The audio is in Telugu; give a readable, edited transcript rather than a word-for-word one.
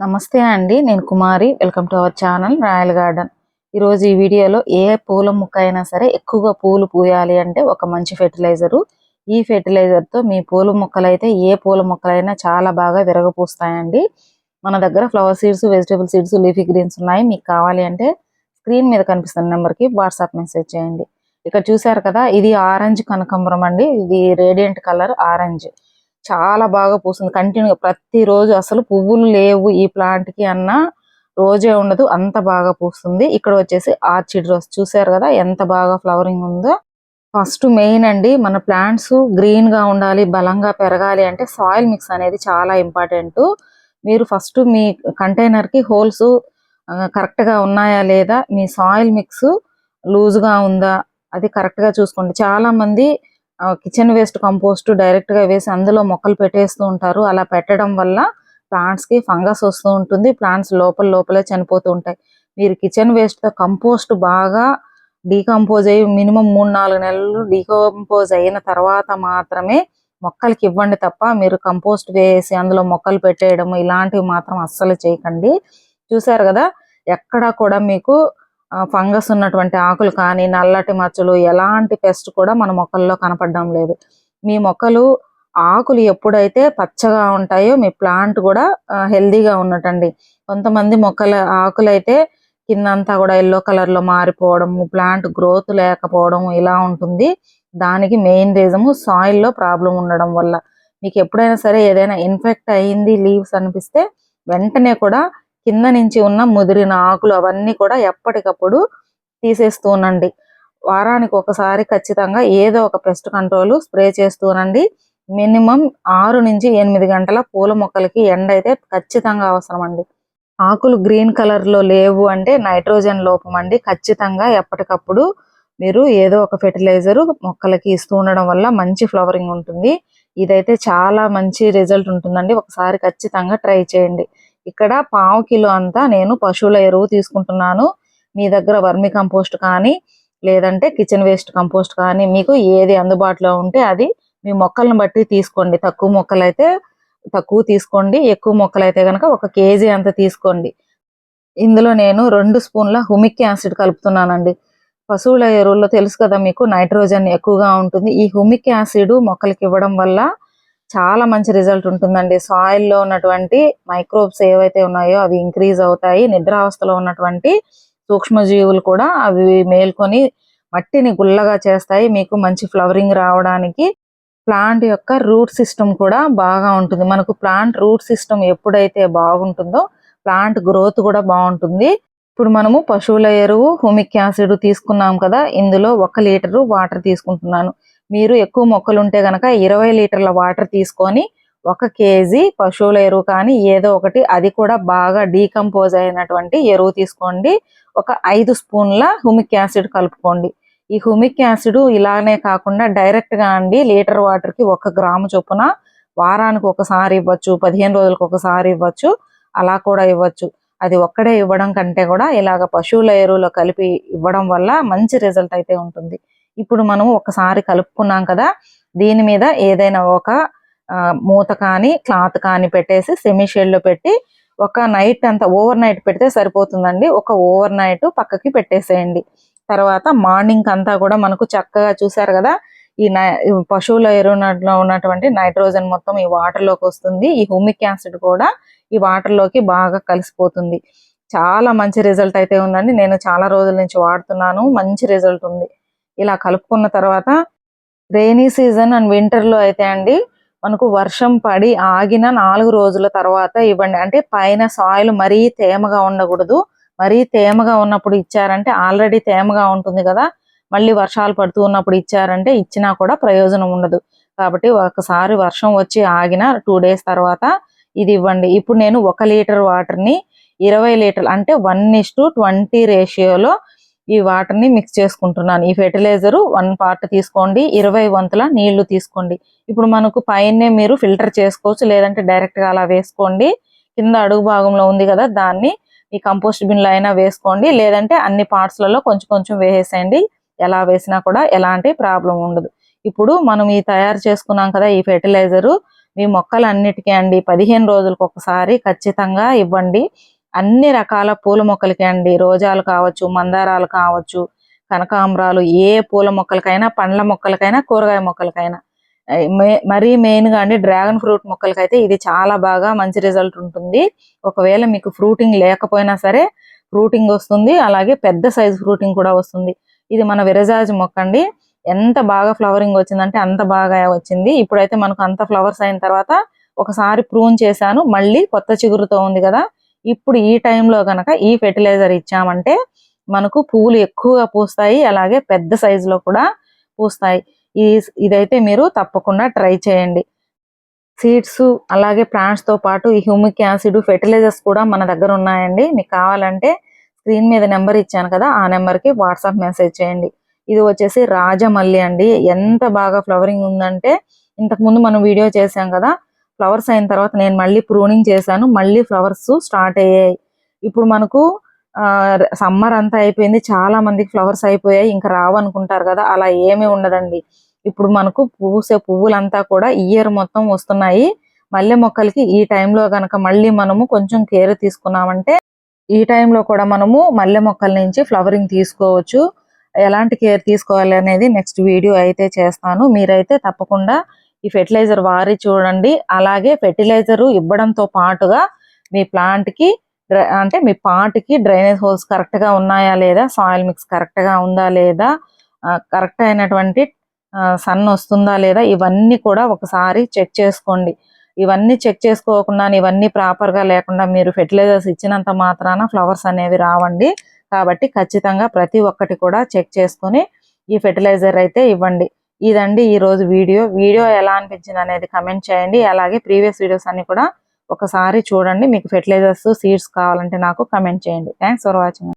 నమస్తే అండి, నేను Kumari. Welcome to our channel Royal Garden. ఈరోజు ఈ వీడియోలో ఏ పూల మొక్క అయినా సరే ఎక్కువగా పూలు పూయాలి అంటే ఒక మంచి ఫెర్టిలైజరు. ఈ ఫెర్టిలైజర్తో మీ పూల మొక్కలైతే ఏ పూల మొక్కలైనా చాలా బాగా విరగపూస్తాయండి. మన దగ్గర flower seeds, vegetable seeds, leafy greens ఉన్నాయి. మీకు కావాలి అంటే స్క్రీన్ మీద కనిపిస్తున్న నెంబర్కి వాట్సాప్ మెసేజ్ చేయండి. ఇక్కడ చూసారు కదా, ఇది ఆరెంజ్ కనకాంబరం అండి. ఇది రేడియంట్ కలర్ ఆరెంజ్. చాలా బాగా పూస్తుంది కంటిన్యూగా ప్రతిరోజు. అసలు పువ్వులు లేవు ఈ ప్లాంట్ కి అన్న రోజే ఉండదు, అంత బాగా పూస్తుంది. ఇక్కడ వచ్చేసి ఆర్చిడ్ రోజ్ చూసారు కదా ఎంత బాగా ఫ్లవరింగ్ ఉందో. ఫస్ట్ మెయిన్ అండి, మన ప్లాంట్స్ గ్రీన్ గా ఉండాలి, బలంగా పెరగాలి అంటే సాయిల్ మిక్స్ అనేది చాలా ఇంపార్టెంట్. మీరు ఫస్ట్ మీ కంటైనర్ కి హోల్స్ కరెక్ట్ గా ఉన్నాయా లేదా, మీ సాయిల్ మిక్స్ లూజ్ గా ఉందా అది కరెక్ట్ గా చూసుకోండి. చాలా మంది కిచెన్ వేస్ట్ కంపోస్ట్ డైరెక్ట్ గా వేసి అందులో మొక్కలు పెట్టేస్తూ ఉంటారు. అలా పెట్టడం వల్ల ప్లాంట్స్ కి ఫంగస్ వస్తూ ఉంటుంది. ప్లాంట్స్ లోపలే చనిపోతూ ఉంటాయి. మీరు కిచెన్ వేస్ట్ తో కంపోస్ట్ బాగా డీకంపోజ్ అయ్యి మినిమం 3-4 నెలలు డీకంపోజ్ అయిన తర్వాత మాత్రమే మొక్కలకి ఇవ్వండి తప్ప మీరు కంపోస్ట్ వేసి అందులో మొక్కలు పెట్టేయడం ఇలాంటివి మాత్రం అస్సలు చేయకండి. చూసారు కదా, ఎక్కడా కూడా మీకు ఫంగస్ ఉన్నటువంటి ఆకులు కానీ నల్లటి మచ్చలు ఎలాంటి పెస్ట్ కూడా మన మొక్కల్లో కనపడడం లేదు. మీ మొక్కలు ఆకులు ఎప్పుడైతే పచ్చగా ఉంటాయో మీ ప్లాంట్ కూడా హెల్దీగా ఉన్నట్టండి. కొంతమంది మొక్కల ఆకులు అయితే కిందంతా కూడా ఎల్లో కలర్ లో మారిపోవడం, ప్లాంట్ గ్రోత్ లేకపోవడం ఇలా ఉంటుంది. దానికి మెయిన్ రీజన్ సాయిల్ లో ప్రాబ్లం ఉండడం వల్ల. మీకు ఎప్పుడైనా సరే ఏదైనా ఇన్ఫెక్ట్ అయ్యింది లీవ్స్ అనిపిస్తే వెంటనే కూడా కింద నుంచి ఉన్న ముదిరిన ఆకులు అవన్నీ కూడా ఎప్పటికప్పుడు తీసేస్తూ ఉండండి. వారానికి ఒకసారి ఖచ్చితంగా ఏదో ఒక పెస్ట్ కంట్రోల్ స్ప్రే చేస్తూ ఉండండి. మినిమం 6 నుంచి 8 గంటల పూల మొక్కలకి ఎండ అయితే ఖచ్చితంగా అవసరం అండి. ఆకులు గ్రీన్ కలర్ లో లేవు అంటే నైట్రోజన్ లోపం అండి. ఖచ్చితంగా ఎప్పటికప్పుడు మీరు ఏదో ఒక ఫెర్టిలైజర్ మొక్కలకి ఇస్తూ ఉండడం వల్ల మంచి ఫ్లవరింగ్ ఉంటుంది. ఇదైతే చాలా మంచి రిజల్ట్ ఉంటుందండి. ఒకసారి ఖచ్చితంగా ట్రై చేయండి. ఇక్కడ 1/2 కిలో అంతా నేను పశువుల ఎరువు తీసుకుంటున్నాను. మీ దగ్గర వర్మి కంపోస్ట్ కానీ లేదంటే కిచెన్ వేస్ట్ కంపోస్ట్ కానీ మీకు ఏది అందుబాటులో ఉంటే అది మీ మొక్కలను బట్టి తీసుకోండి. తక్కువ మొక్కలైతే తక్కువ తీసుకోండి, ఎక్కువ మొక్కలైతే కనుక 1 కేజీ అంత తీసుకోండి. ఇందులో నేను 2 స్పూన్ల హ్యూమిక్ యాసిడ్ కలుపుతున్నానండి. పశువుల ఎరువుల్లో తెలుసు కదా మీకు నైట్రోజన్ ఎక్కువగా ఉంటుంది. ఈ హ్యూమిక్ యాసిడ్ మొక్కలకి ఇవ్వడం వల్ల చాలా మంచి రిజల్ట్ ఉంటుందండి. సాయిల్ లో ఉన్నటువంటి మైక్రోబ్స్ ఏవైతే ఉన్నాయో అవి ఇంక్రీజ్ అవుతాయి. నిద్రావస్థలో ఉన్నటువంటి సూక్ష్మజీవులు కూడా అవి మేల్కొని మట్టిని గుల్లగా చేస్తాయి. మీకు మంచి ఫ్లవరింగ్ రావడానికి ప్లాంట్ యొక్క రూట్ సిస్టమ్ కూడా బాగా ఉంటుంది. మనకు ప్లాంట్ రూట్ సిస్టమ్ ఎప్పుడైతే బాగుంటుందో ప్లాంట్ గ్రోత్ కూడా బాగుంటుంది. ఇప్పుడు మనము పశువుల ఎరువు హ్యూమిక్ యాసిడ్ తీసుకున్నాం కదా, ఇందులో 1 లీటరు వాటర్ తీసుకుంటున్నాను. మీరు ఎక్కువ మొక్కలు ఉంటే గనక 20 లీటర్ల వాటర్ తీసుకొని 1 కేజీ పశువుల ఎరువు కానీ ఏదో ఒకటి, అది కూడా బాగా డీకంపోజ్ అయినటువంటి ఎరువు తీసుకోండి. 5 స్పూన్ల హ్యూమిక్ యాసిడ్ కలుపుకోండి. ఈ హ్యూమిక్ యాసిడ్ ఇలానే కాకుండా డైరెక్ట్ గా అండి లీటర్ వాటర్ కి 1 గ్రాము చొప్పున వారానికి ఒకసారి ఇవ్వచ్చు, 15 రోజులకు ఒకసారి ఇవ్వచ్చు, అలా కూడా ఇవ్వచ్చు. అది ఒక్కడే ఇవ్వడం కంటే కూడా ఇలాగ పశువుల ఎరువులో కలిపి ఇవ్వడం వల్ల మంచి రిజల్ట్ అయితే ఉంటుంది. ఇప్పుడు మనం ఒకసారి కలుపుకున్నాం కదా, దీని మీద ఏదైనా ఒక మూత కానీ క్లాత్ కానీ పెట్టేసి సెమీ షేడ్ లో పెట్టి ఒక నైట్ అంతా ఓవర్ నైట్ పెడితే సరిపోతుందండి. ఒక ఓవర్ నైట్ పక్కకి పెట్టేసేయండి. తర్వాత మార్నింగ్ అంతా కూడా మనకు చక్కగా చూసారు కదా, ఈ పశువుల ఎరువులో ఉన్నటువంటి నైట్రోజన్ మొత్తం ఈ వాటర్ లోకి వస్తుంది. ఈ హ్యూమిక్ యాసిడ్ కూడా ఈ వాటర్ లోకి బాగా కలిసిపోతుంది. చాలా మంచి రిజల్ట్ అయితే ఉందండి. నేను చాలా రోజుల నుంచి వాడుతున్నాను, మంచి రిజల్ట్ ఉంది. ఇలా కలుపుకున్న తర్వాత రెయినీ సీజన్ అండ్ వింటర్ లో అయితే అండి మనకు వర్షం పడి ఆగిన 4 రోజుల తర్వాత ఇవ్వండి. అంటే పైన సాయిల్ మరీ తేమగా ఉండకూడదు. మరీ తేమగా ఉన్నప్పుడు ఇచ్చారంటే ఆల్రెడీ తేమగా ఉంటుంది కదా, మళ్ళీ వర్షాలు పడుతూ ఉన్నప్పుడు ఇచ్చారంటే ఇచ్చినా కూడా ప్రయోజనం ఉండదు. కాబట్టి ఒకసారి వర్షం వచ్చి ఆగిన 2 డేస్ తర్వాత ఇది ఇవ్వండి. ఇప్పుడు నేను 1 లీటర్ వాటర్ ని 20 లీటర్లు అంటే 1:20 రేషియోలో ఈ వాటర్ ని మిక్స్ చేసుకుంటున్నాను. ఈ ఫెర్టిలైజర్ 1 పార్ట్ తీసుకోండి, 20 వంతుల నీళ్లు తీసుకోండి. ఇప్పుడు మనకు పైనే మీరు ఫిల్టర్ చేసుకోవచ్చు, లేదంటే డైరెక్ట్ గా అలా వేసుకోండి. కింద అడుగు భాగంలో ఉంది కదా, దాన్ని ఈ కంపోస్ట్ బిన్ లో అయినా వేసుకోండి, లేదంటే అన్ని పార్ట్స్ లలో కొంచెం కొంచెం వేసేయండి. ఎలా వేసినా కూడా ఎలాంటి ప్రాబ్లం ఉండదు. ఇప్పుడు మనం ఈ తయారు చేసుకున్నాం కదా ఈ ఫెర్టిలైజర్, మీ మొక్కలన్నిటికీ అండి 15 రోజులకు ఒకసారి ఖచ్చితంగా ఇవ్వండి. అన్ని రకాల పూల మొక్కలకి అండి, రోజాలు కావచ్చు, మందారాలు కావచ్చు, కనకాంబరాలు, ఏ పూల మొక్కలకైనా, పండ్ల మొక్కలకైనా, కూరగాయ మొక్కలకైనా, మరీ మెయిన్గా అండి డ్రాగన్ ఫ్రూట్ మొక్కలకైతే ఇది చాలా బాగా మంచి రిజల్ట్ ఉంటుంది. ఒకవేళ మీకు ఫ్రూటింగ్ లేకపోయినా సరే ఫ్రూటింగ్ వస్తుంది, అలాగే పెద్ద సైజ్ ఫ్రూటింగ్ కూడా వస్తుంది. ఇది మన విరజాజి మొక్క అండి. ఎంత బాగా ఫ్లవరింగ్ వచ్చిందంటే అంత బాగా వచ్చింది. ఇప్పుడైతే మనకు అంత ఫ్లవర్స్ అయిన తర్వాత ఒకసారి ప్రూన్ చేశాను, మళ్ళీ కొత్త చిగురుతో ఉంది కదా. ఇప్పుడు ఈ టైంలో గనక ఈ ఫెర్టిలైజర్ ఇచ్చామంటే మనకు పువ్వులు ఎక్కువగా పూస్తాయి, అలాగే పెద్ద సైజులో కూడా పూస్తాయి. ఇదైతే మీరు తప్పకుండా ట్రై చేయండి. సీడ్స్ అలాగే ప్లాంట్స్ తో పాటు ఈ హ్యూమిక్ యాసిడ్ ఫెర్టిలైజర్స్ కూడా మన దగ్గర ఉన్నాయండి. మీకు కావాలంటే స్క్రీన్ మీద నెంబర్ ఇచ్చాను కదా, ఆ నెంబర్కి వాట్సాప్ మెసేజ్ చేయండి. ఇది వచ్చేసి రాజమల్లి అండి. ఎంత బాగా ఫ్లవరింగ్ ఉందంటే, ఇంతకు ముందు మనం వీడియో చేసాం కదా, ఫ్లవర్స్ అయిన తర్వాత నేను మళ్ళీ ప్రూనింగ్ చేశాను, మళ్ళీ ఫ్లవర్స్ స్టార్ట్ అయ్యాయి. ఇప్పుడు మనకు సమ్మర్ అంతా అయిపోయింది, చాలా మందికి ఫ్లవర్స్ అయిపోయాయి, ఇంకా రావనుకుంటారు కదా, అలా ఏమీ ఉండదండి. ఇప్పుడు మనకు పూసే పువ్వులంతా కూడా ఇయర్ మొత్తం వస్తున్నాయి. మల్లె మొక్కలకి ఈ టైంలో గనక మళ్ళీ మనము కొంచెం కేర్ తీసుకున్నామంటే ఈ టైంలో కూడా మనము మల్లె మొక్కల నుంచి ఫ్లవరింగ్ తీసుకోవచ్చు. ఎలాంటి కేర్ తీసుకోవాలి అనేది నెక్స్ట్ వీడియో అయితే చేస్తాను. మీరైతే తప్పకుండా ఈ ఫెర్టిలైజర్ వారి చూడండి. అలాగే ఫెర్టిలైజర్ ఇవ్వడంతో పాటుగా మీ ప్లాంట్కి అంటే మీ పాట్కి డ్రైనేజ్ హోల్స్ కరెక్ట్గా ఉన్నాయా లేదా, సాయిల్ మిక్స్ కరెక్ట్గా ఉందా లేదా, కరెక్ట్ అయినటువంటి సన్ వస్తుందా లేదా, ఇవన్నీ కూడా ఒకసారి చెక్ చేసుకోండి. ఇవన్నీ చెక్ చేసుకోకుండా, ఇవన్నీ ప్రాపర్గా లేకుండా మీరు ఫెర్టిలైజర్స్ ఇచ్చినంత మాత్రాన ఫ్లవర్స్ అనేవి రావండి. కాబట్టి ఖచ్చితంగా ప్రతి ఒక్కటి కూడా చెక్ చేసుకొని ఈ ఫెర్టిలైజర్ అయితే ఇవ్వండి. ఇదండి ఈరోజు వీడియో ఎలా అనిపించింది అనేది కమెంట్ చేయండి. అలాగే ప్రీవియస్ వీడియోస్ అన్ని కూడా ఒకసారి చూడండి. మీకు ఫెర్టిలైజర్స్ సీడ్స్ కావాలంటే నాకు కమెంట్ చేయండి. Thanks for watching.